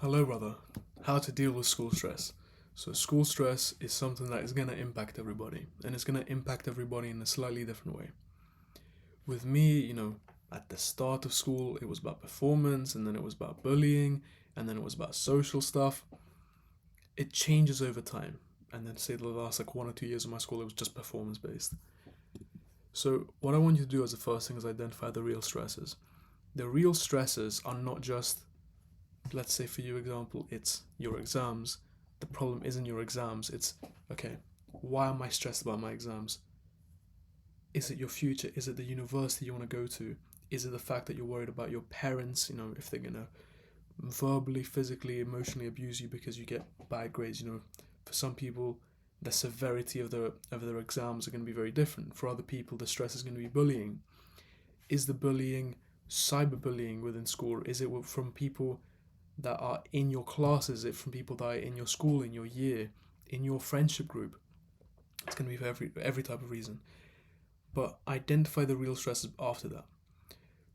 Hello, brother. How to deal with school stress. So, school stress is something that is going to impact everybody, and it's going to impact everybody in a slightly different way. With me, at the start of school, it was about performance, and then it was about bullying, and then it was about social stuff. It changes over time, and then say the last like 1 or 2 years of my school, it was just performance based. So, what I want you to do as the first thing is identify the real stresses. The real stresses are not just, let's say for you example, it's your exams. The problem isn't your exams. It's, okay, why am I stressed about my exams? Is it your future? Is it the university you want to go to? Is it the fact that you're worried about your parents, if they're going to verbally, physically, emotionally abuse you because you get bad grades? For some people, the severity of their exams are going to be very different. For other people, the stress is going to be bullying. Is the bullying cyberbullying within school? Is it from people that are in your class? Is it from people that are in your school, in your year, in your friendship group? It's going to be for every type of reason. But identify the real stresses after that.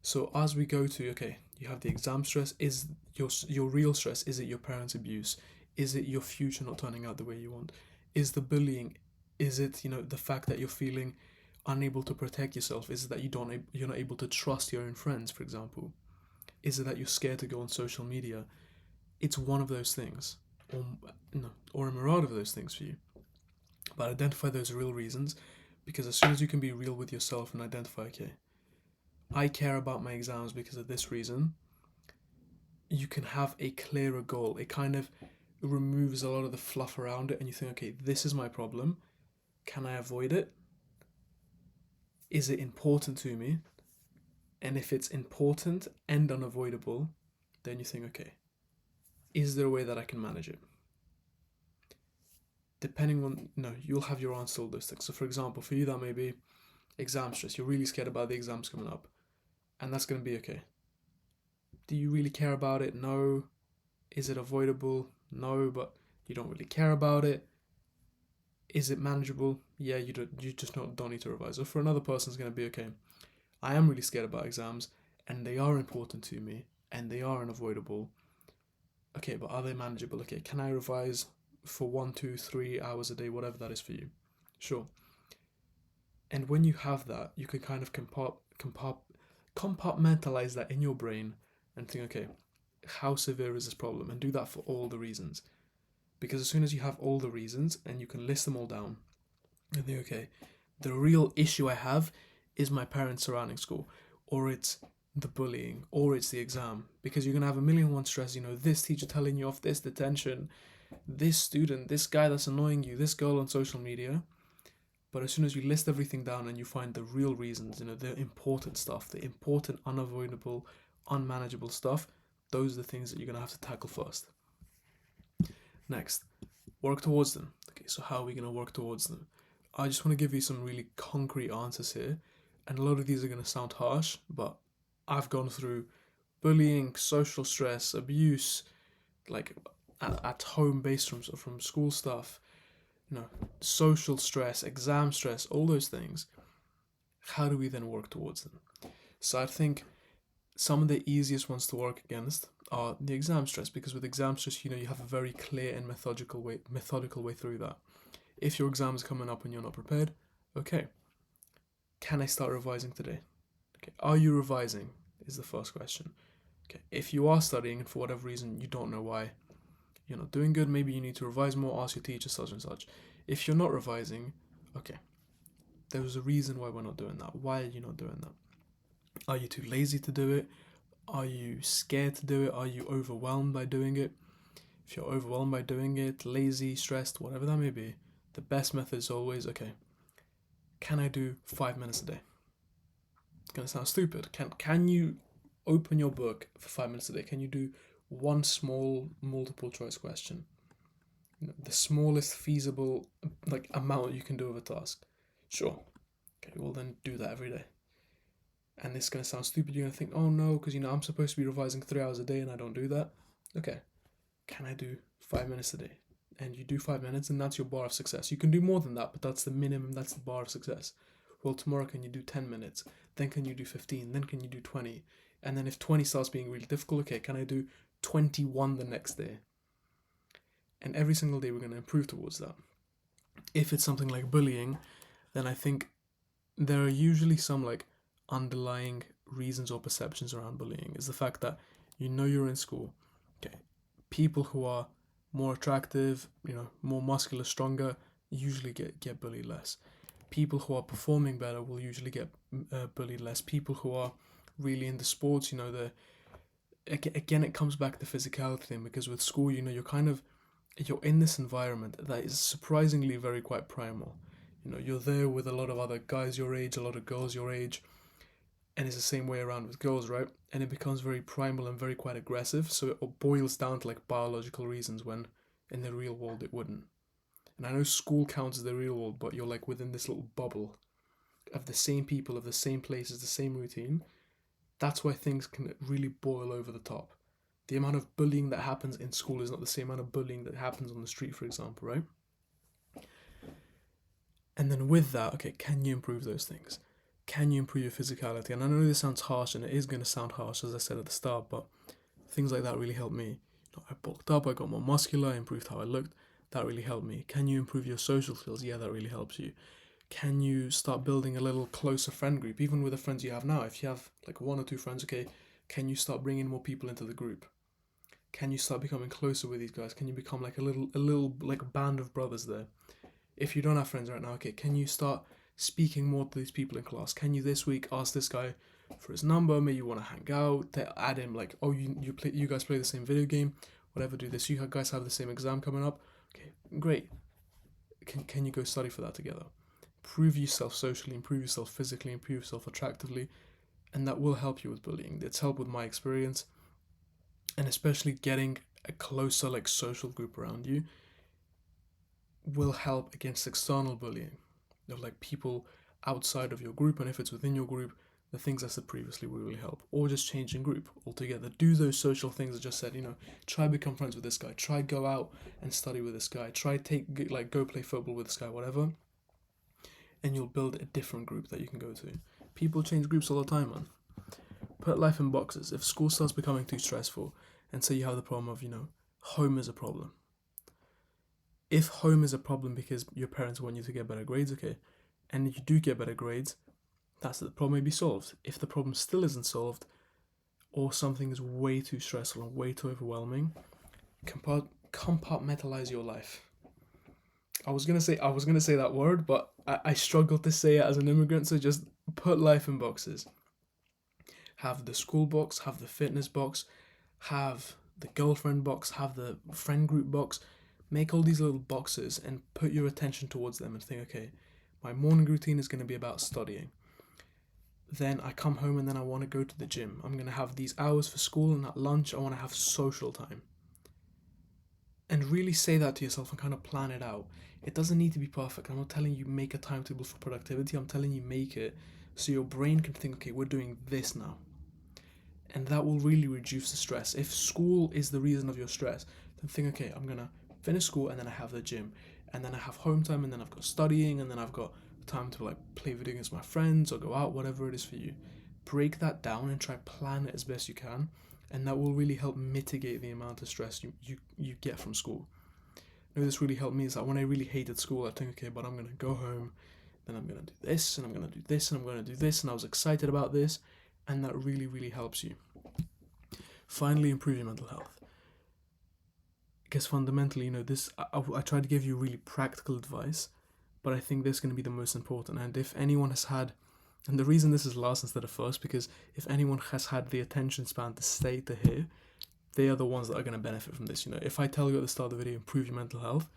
So as we go to, okay, you have the exam stress. Is your real stress? Is it your parents' abuse? Is it your future not turning out the way you want? Is the bullying? Is it the fact that you're feeling unable to protect yourself? Is it that you're not able to trust your own friends, for example? Is it that you're scared to go on social media? It's one of those things, or no, or a myriad of those things for you. But identify those real reasons, because as soon as you can be real with yourself and identify, okay, I care about my exams because of this reason, you can have a clearer goal. It kind of removes a lot of the fluff around it, and you think, okay, this is my problem. Can I avoid it? Is it important to me? And if it's important and unavoidable, then you think, okay, is there a way that I can manage it? Depending on, you'll have your answer to all those things. So, for example, for you, that may be exam stress. You're really scared about the exams coming up, and that's going to be okay. Do you really care about it? No. Is it avoidable? No, but you don't really care about it. Is it manageable? Yeah, you just don't need to revise. So for another person, it's going to be okay. I am really scared about exams, and they are important to me, and they are unavoidable. Okay, but are they manageable? Okay, can I revise for 1, 2, 3 hours a day, whatever that is for you? Sure. And when you have that, you can kind of compartmentalize that in your brain and think, okay, how severe is this problem? And do that for all the reasons. Because as soon as you have all the reasons and you can list them all down, and think, okay, the real issue I have is my parents surrounding school, or it's the bullying, or it's the exam. Because you're going to have a million and one stress, this teacher telling you off, this detention, this student, this guy that's annoying you, this girl on social media. But as soon as you list everything down and you find the real reasons, the important stuff, the important, unavoidable, unmanageable stuff, those are the things that you're going to have to tackle first. Next, work towards them. Okay, so how are we going to work towards them? I just want to give you some really concrete answers here, and a lot of these are going to sound harsh, but I've gone through bullying, social stress, abuse, like at home based from school stuff, social stress, exam stress, all those things. How do we then work towards them? So I think some of the easiest ones to work against are the exam stress, because with exam stress, you have a very clear and methodical way through that. If your exam is coming up and you're not prepared, okay, can I start revising today? Okay, are you revising? Is the first question. Okay, if you are studying and for whatever reason you don't know why you're not doing good, maybe you need to revise more, ask your teacher such and such. If you're not revising, okay, there's a reason why we're not doing that. Why are you not doing that? Are you too lazy to do it? Are you scared to do it? Are you overwhelmed by doing it? If you're overwhelmed by doing it, lazy, stressed, whatever that may be, the best method is always, okay, can I do 5 minutes a day? It's going to sound stupid. Can you open your book for 5 minutes a day? Can you do one small multiple choice question? The smallest feasible amount you can do of a task. Sure. Okay, well then do that every day. And this is going to sound stupid. You're going to think, oh no, because I'm supposed to be revising 3 hours a day and I don't do that. Okay, can I do 5 minutes a day? And you do 5 minutes, and that's your bar of success. You can do more than that, but that's the minimum, that's the bar of success. Well, tomorrow can you do 10 minutes? Then can you do 15? Then can you do 20? And then if 20 starts being really difficult, okay, can I do 21 the next day. And every single day we're going to improve towards that. If it's something like bullying, then I think there are usually some like underlying reasons or perceptions around bullying. Is the fact that you're in school, okay, people who are more attractive, more muscular, stronger, usually get bullied less. People who are performing better will usually get bullied less. People who are really into sports, again it comes back to the physicality thing, because with school, you're in this environment that is surprisingly very quite primal. You're there with a lot of other guys your age, a lot of girls your age, and it's the same way around with girls, right? And it becomes very primal and very quite aggressive, so it boils down to like biological reasons, when in the real world it wouldn't. And I know school counts as the real world, but you're like within this little bubble of the same people, of the same places, the same routine. That's why things can really boil over the top. The amount of bullying that happens in school is not the same amount of bullying that happens on the street, for example, right? And then with that, okay, can you improve those things? Can you improve your physicality? And I know this sounds harsh, and it is going to sound harsh, as I said at the start, but things like that really helped me. I bulked up, I got more muscular, I improved how I looked. That really helped me. Can you improve your social skills? Yeah, that really helps you. Can you start building a little closer friend group, even with the friends you have now? If you have like 1 or 2 friends, okay, can you start bringing more people into the group? Can you start becoming closer with these guys? Can you become like a little like band of brothers there? If you don't have friends right now, okay, can you start speaking more to these people in class? Can you this week ask this guy for his number? Maybe you want to hang out, add him like, oh, you guys play the same video game, whatever, do this. You guys have the same exam coming up. Okay, great. Can you go study for that together? Improve yourself socially, improve yourself physically, improve yourself attractively, and that will help you with bullying. It's helped with my experience, and especially getting a closer like social group around you will help against external bullying of like people outside of your group. And if it's within your group, the things I said previously will really help. Or just changing group altogether. Do those social things I just said, try become friends with this guy, try go out and study with this guy, try go play football with this guy, whatever, and you'll build a different group that you can go to. People change groups all the time, man. Put life in boxes. If school starts becoming too stressful, and say you have the problem of, home is a problem. If home is a problem because your parents want you to get better grades, okay, and you do get better grades, that's the problem may be solved. If the problem still isn't solved, or something is way too stressful and way too overwhelming, compartmentalize your life. I was gonna say that word, but I struggle to say it as an immigrant, so just put life in boxes. Have the school box, have the fitness box, have the girlfriend box, have the friend group box. Make all these little boxes and put your attention towards them and think, okay, my morning routine is going to be about studying. Then I come home and then I want to go to the gym. I'm going to have these hours for school, and at lunch I want to have social time. And really say that to yourself and kind of plan it out. It doesn't need to be perfect. I'm not telling you make a timetable for productivity. I'm telling you make it so your brain can think, okay, we're doing this now. And that will really reduce the stress. If school is the reason of your stress, then think, okay, I'm going to finish school and then I have the gym. And then I have home time, and then I've got studying, and then I've got time to like play video games with my friends or go out, whatever it is for you. Break that down and try plan it as best you can. And that will really help mitigate the amount of stress you get from school. You know, this really helped me is that when I really hated school, I think, okay, but I'm going to go home, then I'm going to do this, and I'm going to do this, and I'm going to do this, and I was excited about this, and that really, really helps you. Finally, improve your mental health. Because fundamentally, this I try to give you really practical advice, but I think this is going to be the most important. And if anyone has had, and the reason this is last instead of first, because if anyone has had the attention span to stay to here, they are the ones that are going to benefit from this. If I tell you at the start of the video, improve your mental health,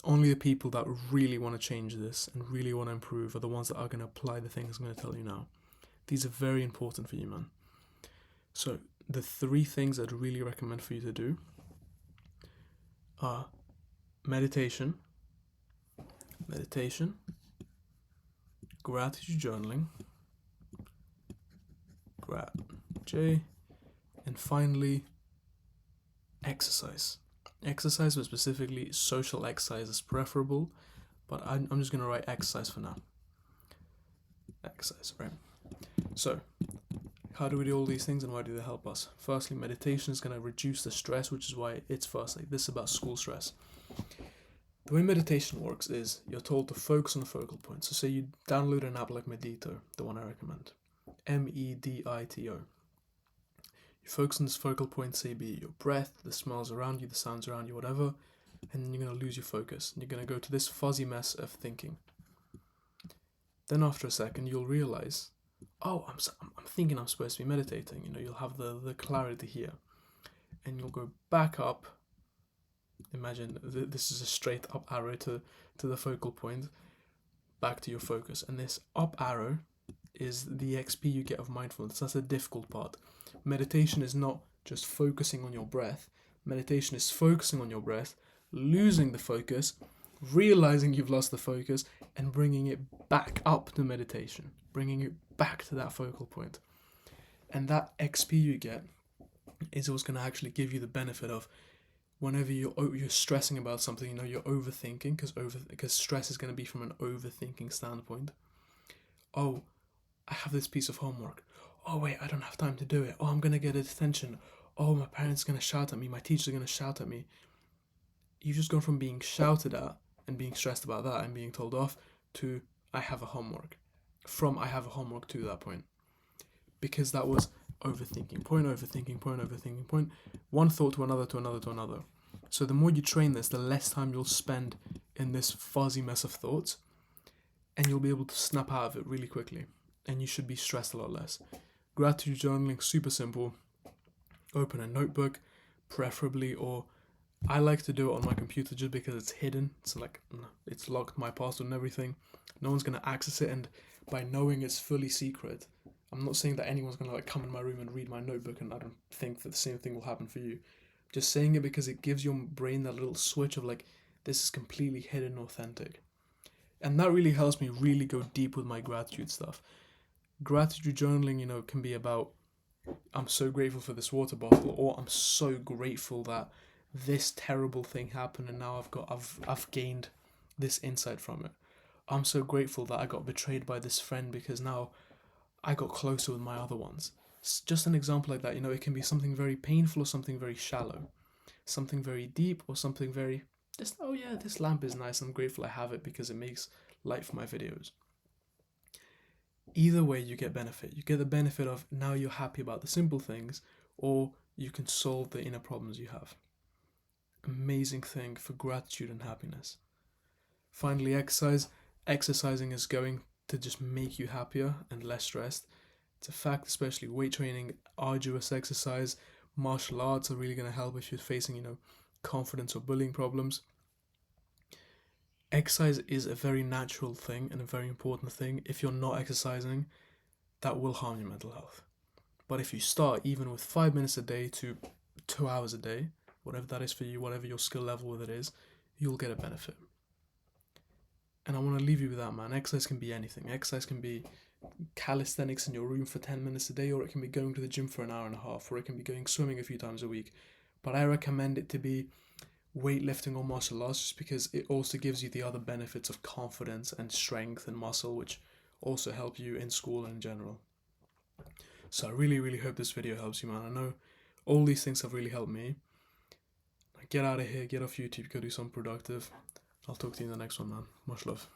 only the people that really want to change this and really want to improve are the ones that are going to apply the things I'm going to tell you now. These are very important for you, man. So the 3 things I'd really recommend for you to do are meditation, gratitude journaling, and finally, exercise. Exercise, but specifically social exercise is preferable, but I'm just going to write exercise for now. Exercise, right? So, How do we do all these things and why do they help us? Firstly, meditation is going to reduce the stress, which is why it's firstly, this is about school stress. The way meditation works is you're told to focus on the focal point. So say you download an app like Medito, the one I recommend. Medito. You focus on this focal point, say be it your breath, the smells around you, the sounds around you, whatever, and then you're going to lose your focus. And you're going to go to this fuzzy mess of thinking. Then after a second, you'll realize, oh, I'm thinking I'm supposed to be meditating. You know, you'll have the clarity here. And you'll go back up. Imagine this is a straight up arrow to the focal point, back to your focus. And this up arrow is the XP you get of mindfulness. That's the difficult part. Meditation is not just focusing on your breath. Meditation is focusing on your breath, losing the focus, realizing you've lost the focus, and bringing it back up to meditation, bringing it back to that focal point. And that XP you get is what's going to actually give you the benefit of whenever you're stressing about something, you know, you're overthinking, because stress is going to be from an overthinking standpoint. Oh, I have this piece of homework. Oh wait, I don't have time to do it. Oh, I'm going to get a detention. Oh, my parents are going to shout at me. My teachers are going to shout at me. You've just gone from being shouted at and being stressed about that and being told off to I have a homework. From I have a homework to that point. Because that was overthinking point. One thought to another. So the more you train this, the less time you'll spend in this fuzzy mess of thoughts, and you'll be able to snap out of it really quickly. And you should be stressed a lot less. Gratitude journaling, super simple. Open a notebook, preferably, or I like to do it on my computer just because it's hidden. So like, it's locked, my password and everything. No one's going to access it, and by knowing it's fully secret, I'm not saying that anyone's going to like come in my room and read my notebook, and I don't think that the same thing will happen for you. Just saying it because it gives your brain that little switch of like, this is completely hidden and authentic. And that really helps me really go deep with my gratitude stuff. Gratitude journaling, you know, can be about, I'm so grateful for this water bottle, or I'm so grateful that this terrible thing happened and now I've gained this insight from it. I'm so grateful that I got betrayed by this friend because now I got closer with my other ones. It's just an example like that, you know, it can be something very painful or something very shallow, something very deep or something very, just, oh yeah, this lamp is nice, I'm grateful I have it because it makes light for my videos. Either way, you get benefit. You get the benefit of now you're happy about the simple things, or you can solve the inner problems you have. Amazing thing for gratitude and happiness. Finally, exercise. Exercising is going to just make you happier and less stressed. It's a fact, especially weight training, arduous exercise, martial arts are really going to help if you're facing, you know, confidence or bullying problems. Exercise is a very natural thing and a very important thing. If you're not exercising, that will harm your mental health. But if you start even with 5 minutes a day to 2 hours a day, whatever that is for you, whatever your skill level with it is, you'll get a benefit. And I want to leave you with that, man. Exercise can be anything. Exercise can be calisthenics in your room for 10 minutes a day, or it can be going to the gym for an hour and a half, or it can be going swimming a few times a week. But I recommend it to be weightlifting or martial arts just because it also gives you the other benefits of confidence and strength and muscle, which also help you in school and in general. So I really, really hope this video helps you, man. I know all these things have really helped me. Get out of here, get off YouTube, go do something productive. I'll talk to you in the next one, man. Much love.